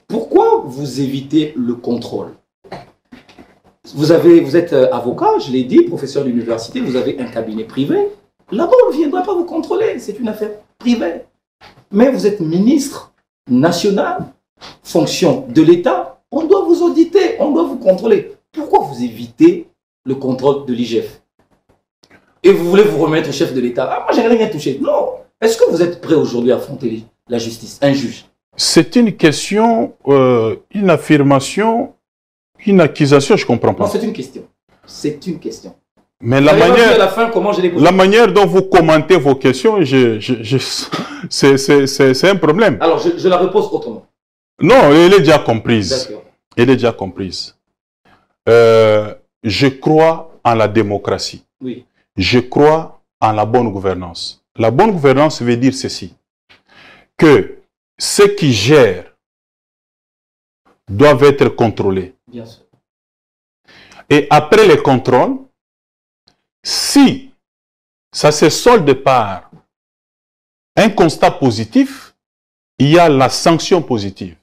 Pourquoi vous évitez le contrôle? Vous êtes avocat, je l'ai dit, professeur d'université, vous avez un cabinet privé. Là-bas, on ne viendra pas vous contrôler, c'est une affaire privée. Mais vous êtes ministre national, fonction de l'État, on doit vous auditer, on doit vous contrôler. Pourquoi vous évitez le contrôle de l'IGF? Et vous voulez vous remettre chef de l'État? Ah, moi, je n'ai rien touché. Non. Est-ce que vous êtes prêt aujourd'hui à affronter la justice, un juge? C'est une question, une affirmation, une accusation, je ne comprends pas. Non, c'est une question. C'est une question. Mais la manière, à la fin, comment je l'ai posé? La manière dont vous commentez vos questions, c'est un problème. Alors, je la repose autrement. Non, elle est déjà comprise. D'accord. Elle est déjà comprise. Je crois en la démocratie. Oui. Je crois en la bonne gouvernance. La bonne gouvernance veut dire ceci, que ceux qui gèrent doivent être contrôlés. Bien sûr. Et après les contrôles, si ça se solde par un constat positif, il y a la sanction positive.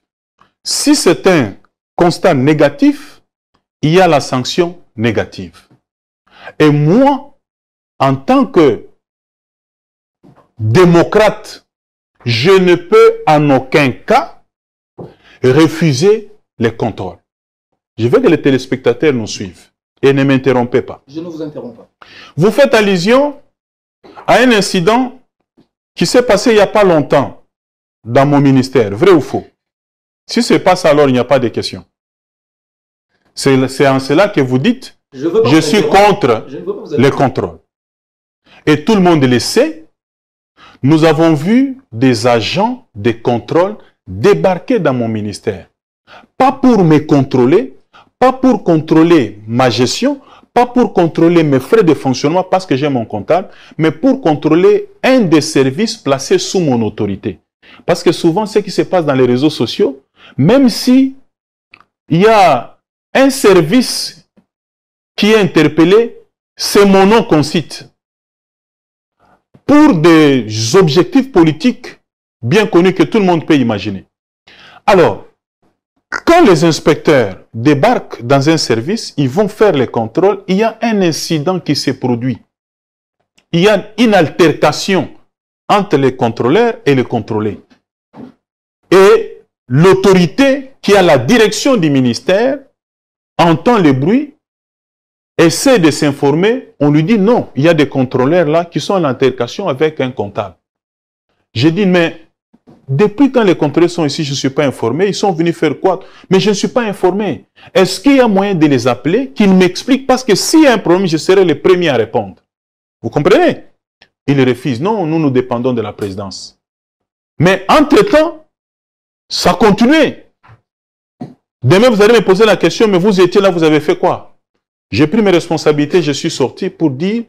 Si c'est un constat négatif, il y a la sanction négative. Et moi, en tant que démocrate, je ne peux en aucun cas refuser les contrôles. Je veux que les téléspectateurs nous suivent et ne m'interrompez pas. Je ne vous interromps pas. Vous faites allusion à un incident qui s'est passé il n'y a pas longtemps dans mon ministère, vrai ou faux? Si ce passe alors, il n'y a pas de question. C'est en cela que vous dites, je suis contre les contrôles. Et tout le monde le sait, nous avons vu des agents de contrôle débarquer dans mon ministère. Pas pour me contrôler, pas pour contrôler ma gestion, pas pour contrôler mes frais de fonctionnement parce que j'ai mon comptable, mais pour contrôler un des services placés sous mon autorité. Parce que souvent, ce qui se passe dans les réseaux sociaux, même si il y a un service qui est interpellé, c'est mon nom qu'on cite. Pour des objectifs politiques bien connus que tout le monde peut imaginer. Alors, quand les inspecteurs débarquent dans un service, ils vont faire les contrôles, il y a un incident qui se produit. Il y a une altercation entre les contrôleurs et les contrôlés. Et l'autorité qui a la direction du ministère entend le bruit, essaie de s'informer, on lui dit non, il y a des contrôleurs là qui sont en altercation avec un comptable. J'ai dit, mais depuis quand les contrôleurs sont ici, je ne suis pas informé, ils sont venus faire quoi? Mais je ne suis pas informé. Est-ce qu'il y a moyen de les appeler, qu'ils m'expliquent? Parce que s'il y a un problème, je serai le premier à répondre. Vous comprenez? Ils refusent. Non, nous dépendons de la présidence. Mais entre-temps, ça a continué. Demain, vous allez me poser la question, mais vous étiez là, vous avez fait quoi? J'ai pris mes responsabilités, je suis sorti pour dire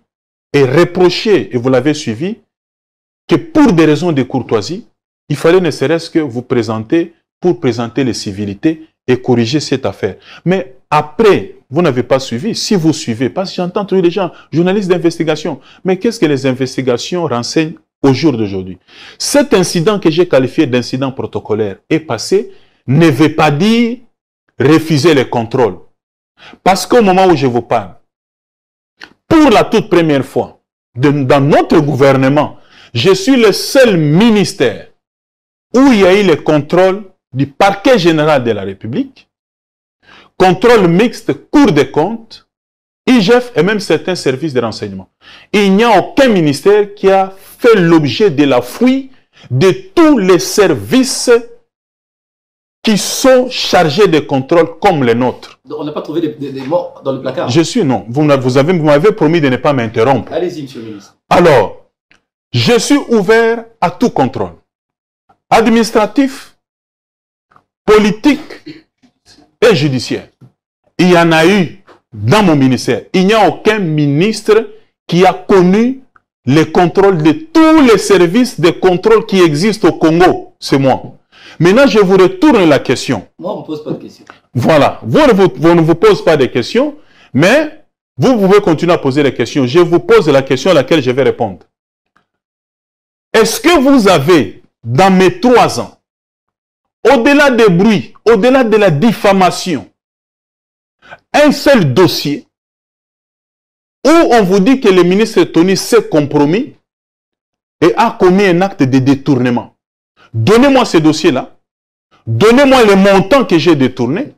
et reprocher, et vous l'avez suivi, que pour des raisons de courtoisie, il fallait ne serait-ce que vous présenter pour présenter les civilités et corriger cette affaire. Mais après, vous n'avez pas suivi. Si vous suivez, parce que j'entends tous les gens, journalistes d'investigation, mais qu'est-ce que les investigations renseignent au jour d'aujourd'hui? Cet incident que j'ai qualifié d'incident protocolaire est passé, ne veut pas dire refuser les contrôles. Parce qu'au moment où je vous parle, pour la toute première fois, dans notre gouvernement, je suis le seul ministère où il y a eu le contrôle du parquet général de la République, contrôle mixte, Cour des comptes, IGF et même certains services de renseignement. Il n'y a aucun ministère qui a fait l'objet de la fouille de tous les services qui sont chargés de contrôle comme les nôtres. On n'a pas trouvé des morts dans le placard. Je suis, non. Vous m'avez promis de ne pas m'interrompre. Allez-y, monsieur le ministre. Alors, je suis ouvert à tout contrôle. Administratif, politique et judiciaire. Il y en a eu dans mon ministère. Il n'y a aucun ministre qui a connu les contrôles de tous les services de contrôle qui existent au Congo. C'est moi. Maintenant, je vous retourne la question. Moi, on ne me pose pas de questions. Voilà. Vous ne vous posez pas de questions, mais vous pouvez continuer à poser des questions. Je vous pose la question à laquelle je vais répondre. Est-ce que vous avez, dans mes 3 ans, au-delà des bruits, au-delà de la diffamation, un seul dossier où on vous dit que le ministre Tony s'est compromis et a commis un acte de détournement. Donnez-moi ce dossier-là. Donnez-moi les montants que j'ai détournés.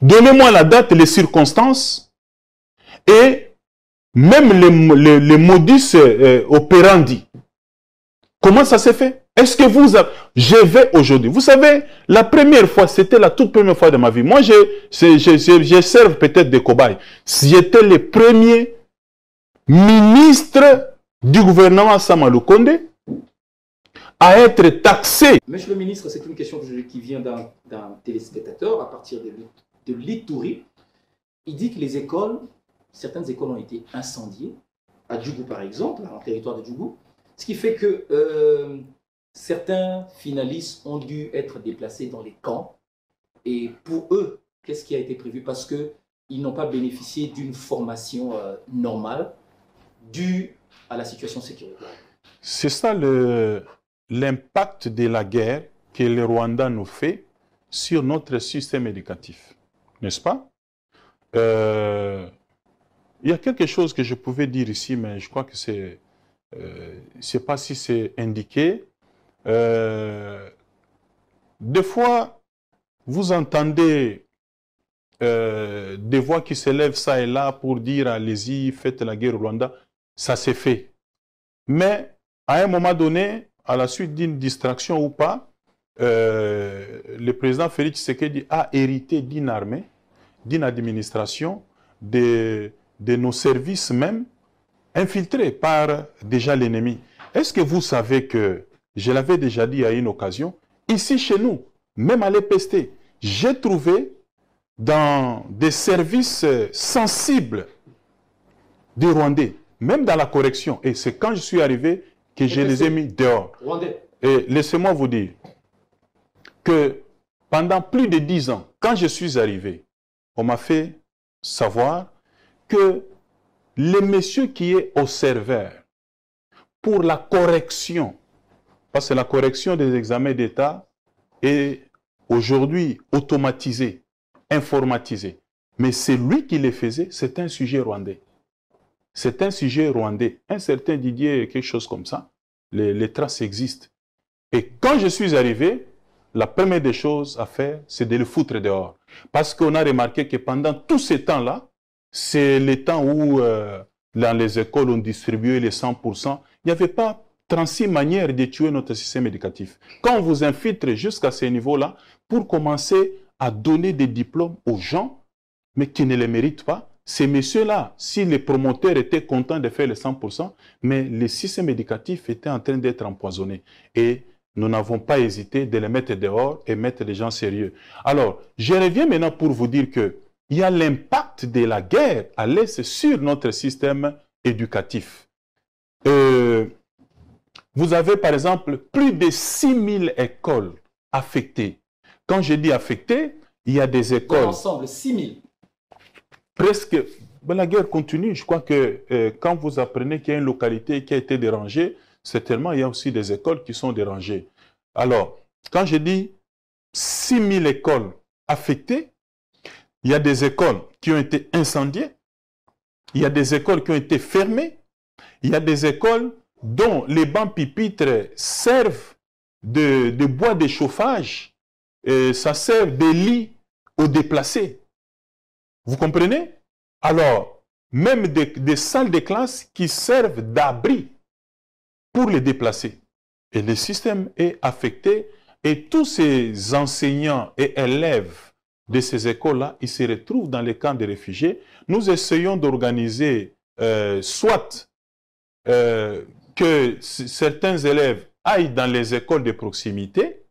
Donnez-moi la date, les circonstances et même les modus operandi. Comment ça s'est fait? Est-ce que vous avez... Je vais aujourd'hui. Vous savez, la première fois, c'était la toute première fois de ma vie. Moi, je serve peut-être de cobaye. J'étais le premier ministre du gouvernement Samalou Condé à être taxé. Monsieur le ministre, c'est une question qui vient d'un téléspectateur à partir de l'Ituri. Il dit que les écoles, certaines écoles ont été incendiées, à Djougou par exemple, en territoire de Djougou, ce qui fait que certains finalistes ont dû être déplacés dans les camps. Et pour eux, qu'est-ce qui a été prévu? Parce qu'ils n'ont pas bénéficié d'une formation normale due à la situation sécuritaire. C'est ça l'impact de la guerre que le Rwanda nous fait sur notre système éducatif. N'est-ce pas? Il y a quelque chose que je pouvais dire ici, mais je crois que c'est... je ne sais pas si c'est indiqué. Des fois, vous entendez des voix qui s'élèvent ça et là pour dire allez-y, faites la guerre au Rwanda. Ça s'est fait. Mais à un moment donné, à la suite d'une distraction ou pas, le président Félix Tshisekedi a hérité d'une armée, d'une administration, de nos services même, infiltrés par déjà l'ennemi. Est-ce que vous savez que, je l'avais déjà dit à une occasion, ici chez nous, même à l'EPST, j'ai trouvé dans des services sensibles des Rwandais, même dans la correction, et c'est quand je suis arrivé que je les ai mis dehors. Rwandais. Et laissez-moi vous dire que pendant plus de 10 ans, quand je suis arrivé, on m'a fait savoir que le monsieur qui est au serveur pour la correction, parce que la correction des examens d'État est aujourd'hui automatisée, informatisée, mais c'est lui qui les faisait, c'est un sujet rwandais. C'est un sujet rwandais. Un certain Didier, quelque chose comme ça, les traces existent. Et quand je suis arrivé, la première des choses à faire, c'est de le foutre dehors. Parce qu'on a remarqué que pendant tous ces temps-là, c'est le temps où dans les écoles on distribuait les 100%. Il n'y avait pas 36 manières de tuer notre système éducatif. Quand on vous infiltre jusqu'à ce niveau-là, pour commencer à donner des diplômes aux gens, mais qui ne les méritent pas, ces messieurs-là, si les promoteurs étaient contents de faire les 100%, mais le système éducatif était en train d'être empoisonné. Et nous n'avons pas hésité de les mettre dehors et mettre des gens sérieux. Alors, je reviens maintenant pour vous dire que il y a l'impact de la guerre à l'Est sur notre système éducatif. Vous avez par exemple plus de 6000 écoles affectées. Quand je dis affectées, il y a des écoles... Dans l'ensemble, 6000. Presque... Ben, la guerre continue. Je crois que quand vous apprenez qu'il y a une localité qui a été dérangée, certainement il y a aussi des écoles qui sont dérangées. Alors, quand je dis 6000 écoles affectées, il y a des écoles qui ont été incendiées, il y a des écoles qui ont été fermées, il y a des écoles dont les bancs pupitres servent de bois de chauffage, et ça sert de lits aux déplacés. Vous comprenez? Alors, même des salles de classe qui servent d'abri pour les déplacés. Et le système est affecté et tous ces enseignants et élèves de ces écoles-là, ils se retrouvent dans les camps de réfugiés. Nous essayons d'organiser soit que certains élèves aillent dans les écoles de proximité,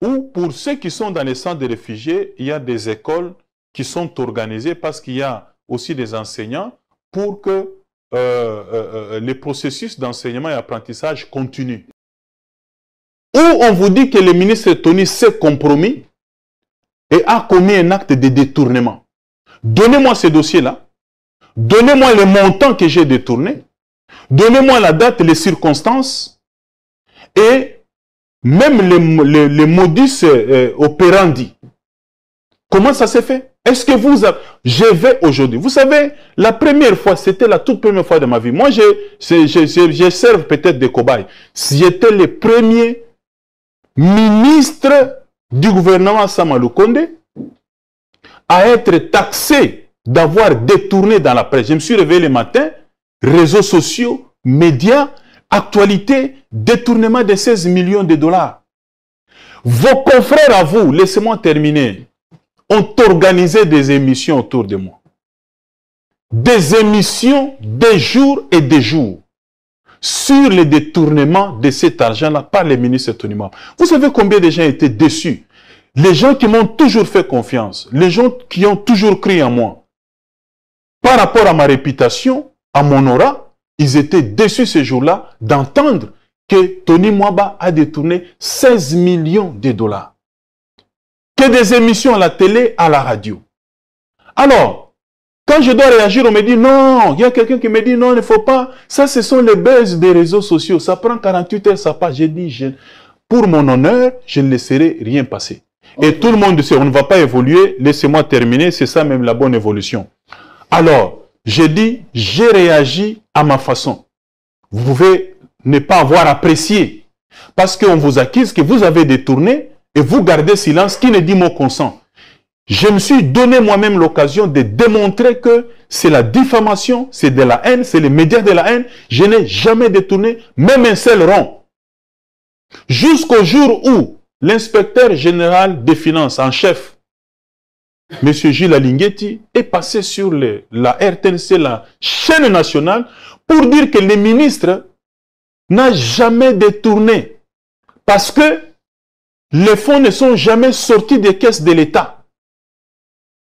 ou pour ceux qui sont dans les centres de réfugiés, il y a des écoles qui sont organisées parce qu'il y a aussi des enseignants pour que les processus d'enseignement et d'apprentissage continuent. Où on vous dit que le ministre Tony s'est compromis et a commis un acte de détournement. Donnez-moi ce dossier-là. Donnez-moi les montants que j'ai détournés. Donnez-moi la date, les circonstances. Et même les modus operandi. Comment ça s'est fait? Est-ce que vous avez... Je vais aujourd'hui. Vous savez, la première fois, c'était la toute première fois de ma vie. Moi, je serve peut-être des cobayes. J'étais le premier ministre du gouvernement Sama Lukonde à être taxé d'avoir détourné dans la presse. Je me suis réveillé le matin, réseaux sociaux, médias, actualité, détournement de 16 millions de dollars. Vos confrères à vous, laissez-moi terminer, ont organisé des émissions autour de moi. Des émissions des jours et des jours sur le détournement de cet argent-là par les ministres Tony Mwaba. Vous savez combien de gens étaient déçus? Les gens qui m'ont toujours fait confiance, les gens qui ont toujours cru en moi. Par rapport à ma réputation, à mon aura, ils étaient déçus ce jour-là d'entendre que Tony Mwaba a détourné 16 millions de dollars. Que des émissions à la télé, à la radio. Alors, quand je dois réagir, on me dit non, il y a quelqu'un qui me dit non, il ne faut pas. Ça, ce sont les buzz des réseaux sociaux. Ça prend 48 heures, ça passe. J'ai dit, pour mon honneur, je ne laisserai rien passer. Et tout le monde sait, on ne va pas évoluer. Laissez-moi terminer, c'est ça même la bonne évolution. Alors, j'ai dit, j'ai réagi à ma façon. Vous pouvez ne pas avoir apprécié. Parce qu'on vous accuse que vous avez détourné et vous gardez silence, qui ne dit mot consent. Je me suis donné moi-même l'occasion de démontrer que c'est la diffamation, c'est de la haine, c'est les médias de la haine. Je n'ai jamais détourné même un seul rond. Jusqu'au jour où l'inspecteur général des finances en chef, M. Gilles Alinghetti, est passé sur la RTNC, la chaîne nationale, pour dire que le ministre n'a jamais détourné. Parce que les fonds ne sont jamais sortis des caisses de l'État.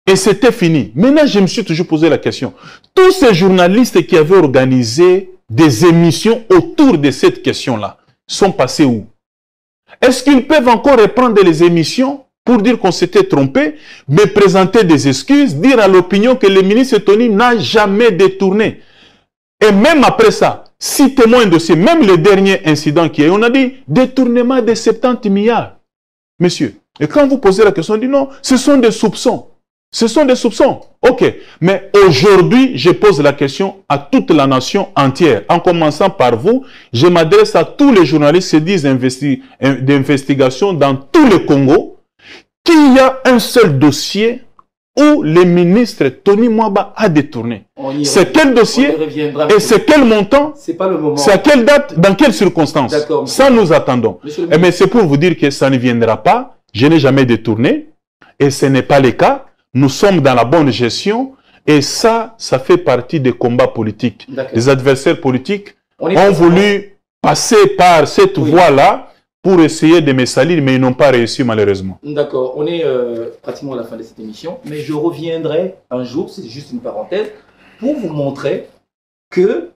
Et c'était fini. Maintenant, je me suis toujours posé la question. Tous ces journalistes qui avaient organisé des émissions autour de cette question-là sont passés où? Est-ce qu'ils peuvent encore reprendre les émissions pour dire qu'on s'était trompé, mais présenter des excuses, dire à l'opinion que le ministre Tony n'a jamais détourné? Et même après ça, citez-moi un dossier, même le dernier incident qui est, on a dit détournement de 70 milliards. Monsieur, et quand vous posez la question, on dit non, ce sont des soupçons. Ce sont des soupçons. Ok. Mais aujourd'hui, je pose la question à toute la nation entière. En commençant par vous, je m'adresse à tous les journalistes qui disent d'investigation dans tout le Congo, qu'il y a un seul dossier où le ministre Tony Mwaba a détourné. C'est quel dossier et c'est quel montant? C'est pas le moment. C'est à quelle date? Dans quelles circonstances? Ça, nous attendons. Mais c'est pour vous dire que ça ne viendra pas. Je n'ai jamais détourné et ce n'est pas le cas. Nous sommes dans la bonne gestion et ça fait partie des combats politiques. Les adversaires politiques ont voulu passer par cette voie-là pour essayer de me salir, mais ils n'ont pas réussi malheureusement. D'accord, on est pratiquement à la fin de cette émission, mais je reviendrai un jour, c'est juste une parenthèse, pour vous montrer que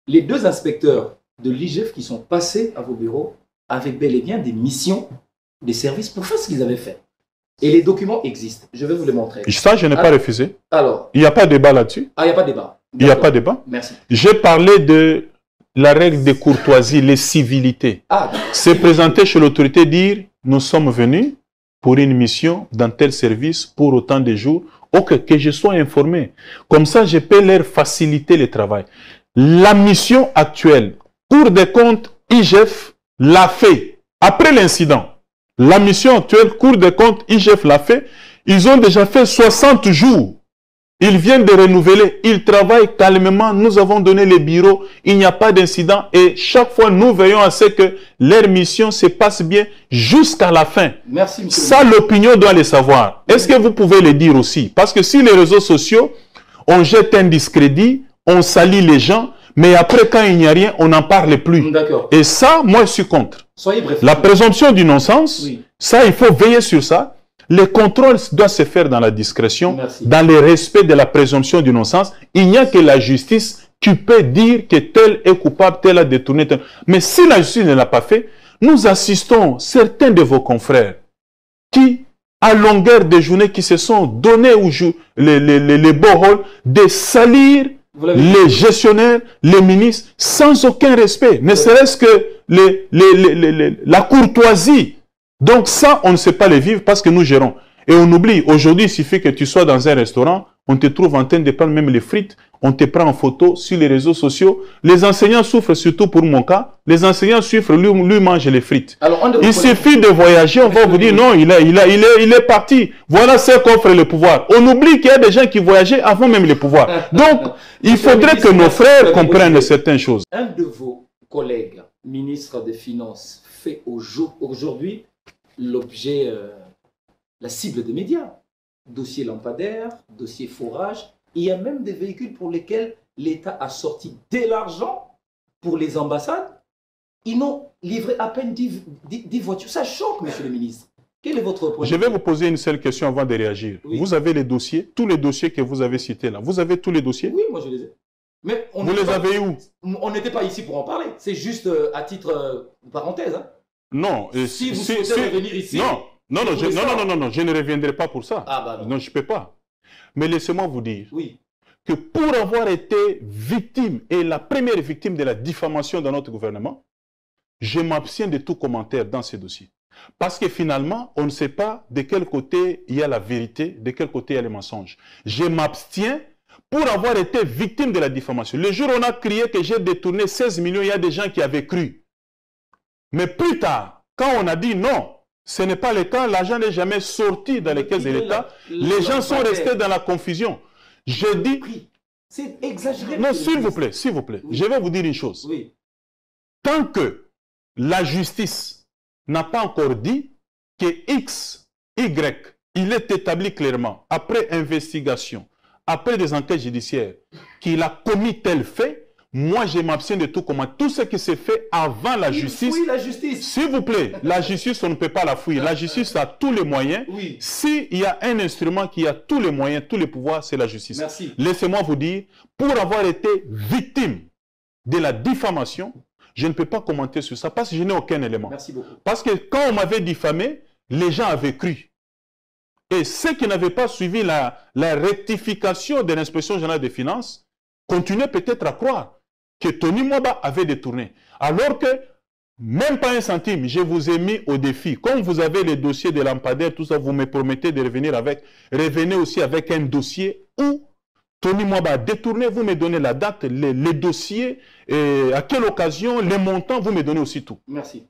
les deux inspecteurs de l'IGF qui sont passés à vos bureaux avaient bel et bien des missions, des services pour faire ce qu'ils avaient fait. Et les documents existent. Je vais vous les montrer. Ça, je n'ai pas refusé. Alors. Il n'y a pas de débat là-dessus. Ah, il n'y a pas de débat. Il n'y a pas de débat. Merci. J'ai parlé de la règle de courtoisie, les civilités. C'est présenter chez l'autorité, dire, nous sommes venus pour une mission dans tel service pour autant de jours. Ok, que je sois informé. Comme ça, je peux leur faciliter le travail. La mission actuelle, Cour des comptes, IGF, l'a fait après l'incident. La mission actuelle, Cour des comptes, IGF l'a fait. Ils ont déjà fait 60 jours. Ils viennent de renouveler. Ils travaillent calmement. Nous avons donné les bureaux. Il n'y a pas d'incident. Et chaque fois, nous veillons à ce que leur mission se passe bien jusqu'à la fin. Merci, monsieur. Ça, l'opinion doit le savoir. Est-ce que vous pouvez le dire aussi? Parce que si les réseaux sociaux, on jette un discrédit, on salit les gens, mais après, quand il n'y a rien, on n'en parle plus. D'accord. Et ça, moi, je suis contre. Soyez bref. La présomption d'innocence, oui. Ça, il faut veiller sur ça. Les contrôles doivent se faire dans la discrétion, dans le respect de la présomption d'innocence. Il n'y a que la justice qui peut dire que tel est coupable, tel a détourné, tel. Mais si la justice ne l'a pas fait, nous assistons certains de vos confrères qui, à longueur de journée, qui se sont donnés les beaux rôles de salir les gestionnaires, les ministres, sans aucun respect, ne serait-ce que la courtoisie. Donc ça, on ne sait pas les vivre parce que nous gérons. Et on oublie, aujourd'hui, il suffit que tu sois dans un restaurant, on te trouve en train de prendre même les frites, on te prend en photo sur les réseaux sociaux. Les enseignants souffrent, surtout pour mon cas, les enseignants souffrent, lui mange les frites. Alors, il suffit de voyager, on va vous dire non, il est parti. Voilà ce qu'offre le pouvoir. On oublie qu'il y a des gens qui voyageaient avant même le pouvoir. Donc, il faudrait que nos frères comprennent certaines choses. Un de vos collègues, ministre des Finances, fait aujourd'hui l'objet, la cible des médias. Dossier lampadaire, dossier forage. Il y a même des véhicules pour lesquels l'État a sorti de l'argent pour les ambassades. Ils n'ont livré à peine 10 voitures. Ça choque, monsieur le ministre. Quel est votre point de vue? Je vais vous poser une seule question avant de réagir. Oui. Vous avez les dossiers, tous les dossiers que vous avez cités là. Vous avez tous les dossiers? Oui, moi je les ai. Mais vous les avez où? On n'était pas ici pour en parler. C'est juste à titre parenthèse. Hein. Non. Si vous souhaitez revenir ici... Non, je ne reviendrai pas pour ça. Ah bah non, je ne peux pas. Mais laissez-moi vous dire oui. que pour avoir été victime, et la première victime de la diffamation dans notre gouvernement, je m'abstiens de tout commentaire dans ces dossiers. Parce que finalement, on ne sait pas de quel côté il y a la vérité, de quel côté il y a les mensonges. Je m'abstiens pour avoir été victime de la diffamation. Le jour où on a crié que j'ai détourné 16 millions, il y a des gens qui avaient cru. Mais plus tard, quand on a dit non, ce n'est pas le cas, l'argent n'est jamais sorti dans les caisses de l'État, les gens sont restés dans la confusion. Je dis... C'est exagéré. Non, s'il vous plaît, s'il vous plaît, oui. Je vais vous dire une chose. Oui. Tant que la justice n'a pas encore dit que X, Y, il est établi clairement, après investigation, après des enquêtes judiciaires, qu'il a commis tel fait, moi, je m'abstiens de tout comment. Tout ce qui s'est fait avant la justice. Oui, la justice. S'il vous plaît, la justice, on ne peut pas la fouiller. La justice a tous les moyens. Oui. S'il y a un instrument qui a tous les moyens, tous les pouvoirs, c'est la justice. Merci. Laissez-moi vous dire, pour avoir été victime de la diffamation, je ne peux pas commenter sur ça parce que je n'ai aucun élément. Merci beaucoup. Parce que quand on m'avait diffamé, les gens avaient cru. Et ceux qui n'avaient pas suivi la rectification de l'inspection générale des finances continuaient peut-être à croire que Tony Mwaba avait détourné. Alors que, même pas un centime, je vous ai mis au défi. Comme vous avez les dossiers de lampadaire, tout ça, vous me promettez de revenir avec. Revenez aussi avec un dossier où Tony Mwaba a détourné, vous me donnez la date, les dossiers, à quelle occasion, les montants, vous me donnez aussi tout. Merci.